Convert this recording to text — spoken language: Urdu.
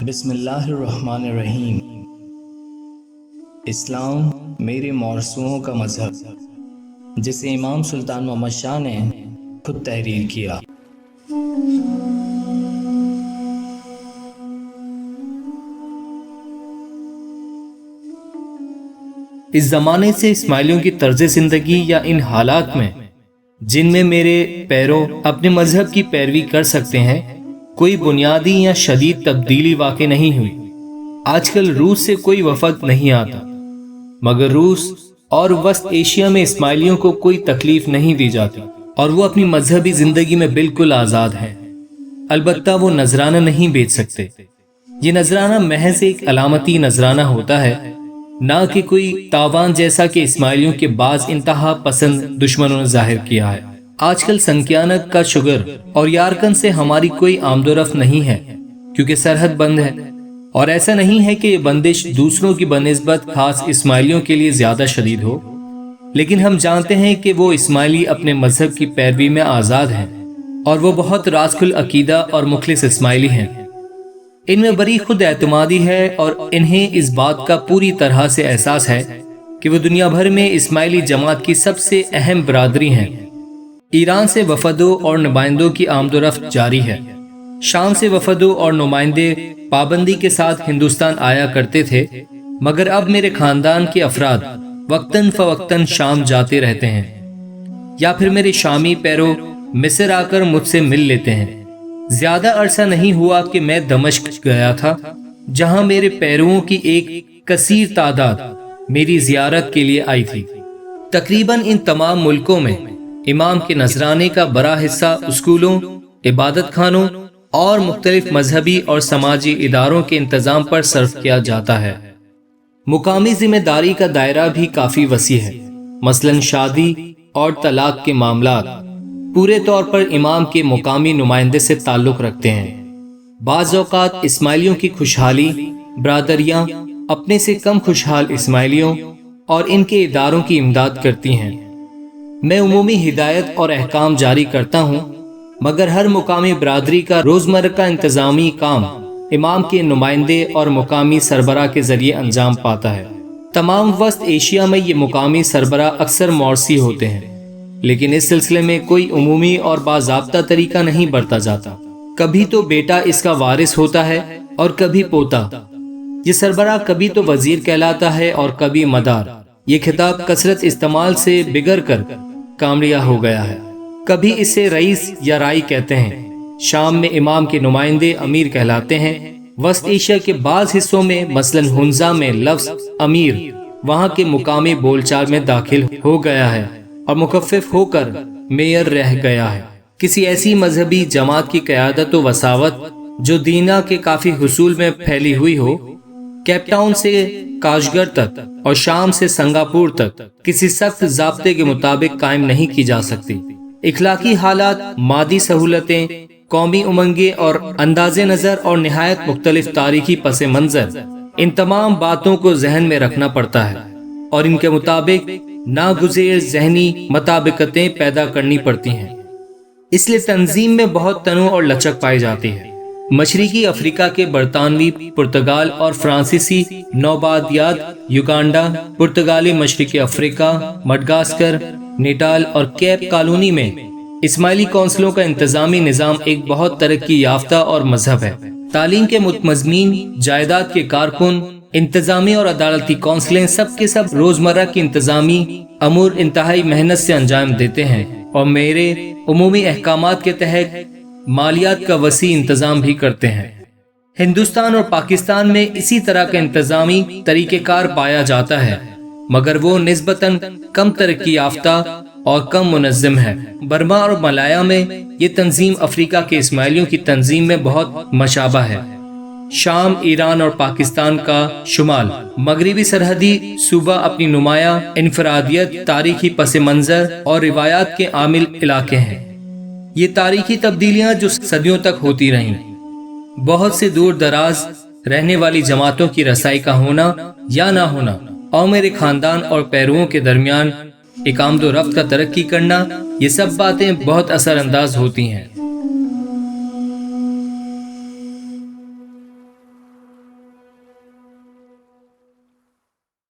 بسم اللہ الرحمن الرحیم۔ اسلام میرے مورثوں کا مذہب، جسے امام سلطان محمد شاہ نے خود تحریر کیا۔ اس زمانے سے اسماعیلیوں کی طرز زندگی یا ان حالات میں جن میں میرے پیرو اپنے مذہب کی پیروی کر سکتے ہیں کوئی بنیادی یا شدید تبدیلی واقع نہیں ہوئی۔ آج کل روس سے کوئی وفد نہیں آتا، مگر روس اور وسط ایشیا میں اسماعیلیوں کو کوئی تکلیف نہیں دی جاتی اور وہ اپنی مذہبی زندگی میں بالکل آزاد ہیں۔ البتہ وہ نذرانہ نہیں بیچ سکتے۔ یہ نذرانہ محض ایک علامتی نذرانہ ہوتا ہے، نہ کہ کوئی تاوان جیسا کہ اسماعیلیوں کے بعض انتہا پسند دشمنوں نے ظاہر کیا ہے۔ آج کل سنکیانک کا شگر اور یارکن سے ہماری کوئی آمد و رفت نہیں ہے، کیونکہ سرحد بند ہے، اور ایسا نہیں ہے کہ یہ بندش دوسروں کی بنسبت خاص اسماعیلیوں کے لیے زیادہ شدید ہو، لیکن ہم جانتے ہیں کہ وہ اسماعیلی اپنے مذہب کی پیروی میں آزاد ہیں، اور وہ بہت راسخ العقیدہ اور مخلص اسماعیلی ہیں۔ ان میں بڑی خود اعتمادی ہے اور انہیں اس بات کا پوری طرح سے احساس ہے کہ وہ دنیا بھر میں اسماعیلی جماعت کی سب سے اہم برادری ہیں۔ ایران سے وفدوں اور نمائندوں کی آمد و رفت جاری ہے۔ شام سے وفدوں اور نمائندے پابندی کے ساتھ ہندوستان آیا کرتے تھے، مگر اب میرے خاندان کے افراد وقتاً فوقتاً شام جاتے رہتے ہیں، یا پھر میرے شامی پیرو مصر آ کر مجھ سے مل لیتے ہیں۔ زیادہ عرصہ نہیں ہوا کہ میں دمشق گیا تھا، جہاں میرے پیرووں کی ایک کثیر تعداد میری زیارت کے لیے آئی تھی۔ تقریباً ان تمام ملکوں میں امام کے نذرانے کا بڑا حصہ اسکولوں، عبادت خانوں اور مختلف مذہبی اور سماجی اداروں کے انتظام پر صرف کیا جاتا ہے۔ مقامی ذمہ داری کا دائرہ بھی کافی وسیع ہے، مثلاً شادی اور طلاق کے معاملات پورے طور پر امام کے مقامی نمائندے سے تعلق رکھتے ہیں۔ بعض اوقات اسماعیلیوں کی خوشحالی برادریاں اپنے سے کم خوشحال اسماعیلیوں اور ان کے اداروں کی امداد کرتی ہیں۔ میں عمومی ہدایت اور احکام جاری کرتا ہوں، مگر ہر مقامی برادری کا روزمرہ کا انتظامی کام امام کے نمائندے اور مقامی سربراہ کے ذریعے انجام پاتا ہے۔ تمام وسط ایشیا میں یہ مقامی سربراہ اکثر مورثی ہوتے ہیں، لیکن اس سلسلے میں کوئی عمومی اور باضابطہ طریقہ نہیں برتا جاتا۔ کبھی تو بیٹا اس کا وارث ہوتا ہے اور کبھی پوتا۔ یہ سربراہ کبھی تو وزیر کہلاتا ہے اور کبھی مدار۔ یہ خطاب کثرت استعمال سے بگڑ کر کامڑیا ہو گیا ہے۔ کبھی اسے رئیس یا رائی کہتے ہیں۔ شام میں امام کے نمائندے امیر کہلاتے ہیں۔ وسط ایشیا کے بعض حصوں میں مثلاً ہنزا میں لفظ امیر وہاں کے مقامی بول چال میں داخل ہو گیا ہے اور مخفف ہو کر میئر رہ گیا ہے۔ کسی ایسی مذہبی جماعت کی قیادت و وساوت جو دینا کے کافی حصول میں پھیلی ہوئی ہو، کیپ ٹاؤن سے کاشگر تک اور شام سے سنگاپور تک کسی سخت ضابطے کے مطابق قائم نہیں کی جا سکتی۔ اخلاقی حالات، مادی سہولتیں، قومی امنگیں اور انداز نظر اور نہایت مختلف تاریخی پس منظر، ان تمام باتوں کو ذہن میں رکھنا پڑتا ہے اور ان کے مطابق ناگزیر ذہنی مطابقتیں پیدا کرنی پڑتی ہیں۔ اس لیے تنظیم میں بہت تنوع اور لچک پائی جاتی ہے۔ مشرقی افریقہ کے برطانوی، پرتگال اور فرانسیسی نوآبادیات، یوگانڈا، پرتگالی مشرقی افریقہ، مڈغاسکر، نیٹال اور کیپ کالونی میں اسماعیلی کونسلوں کا انتظامی نظام ایک بہت ترقی یافتہ اور مذہب ہے۔ تعلیم کے متمزمین، جائیداد کے کارکن، انتظامی اور عدالتی کونسلیں سب کے سب روزمرہ کی انتظامی امور انتہائی محنت سے انجام دیتے ہیں اور میرے عمومی احکامات کے تحت مالیات کا وسیع انتظام بھی کرتے ہیں۔ ہندوستان اور پاکستان میں اسی طرح کا انتظامی طریقہ کار پایا جاتا ہے، مگر وہ نسبتاً کم ترقی یافتہ اور کم منظم ہے۔ برما اور ملایا میں یہ تنظیم افریقہ کے اسماعیلیوں کی تنظیم میں بہت مشابہ ہے۔ شام، ایران اور پاکستان کا شمال مغربی سرحدی صوبہ اپنی نمایاں انفرادیت، تاریخی پس منظر اور روایات کے عامل علاقے ہیں۔ یہ تاریخی تبدیلیاں جو صدیوں تک ہوتی رہیں، بہت سے دور دراز رہنے والی جماعتوں کی رسائی کا ہونا یا نہ ہونا اور میرے خاندان اور پیرووں کے درمیان ایک آمد و رفت کا ترقی کرنا، یہ سب باتیں بہت اثر انداز ہوتی ہیں۔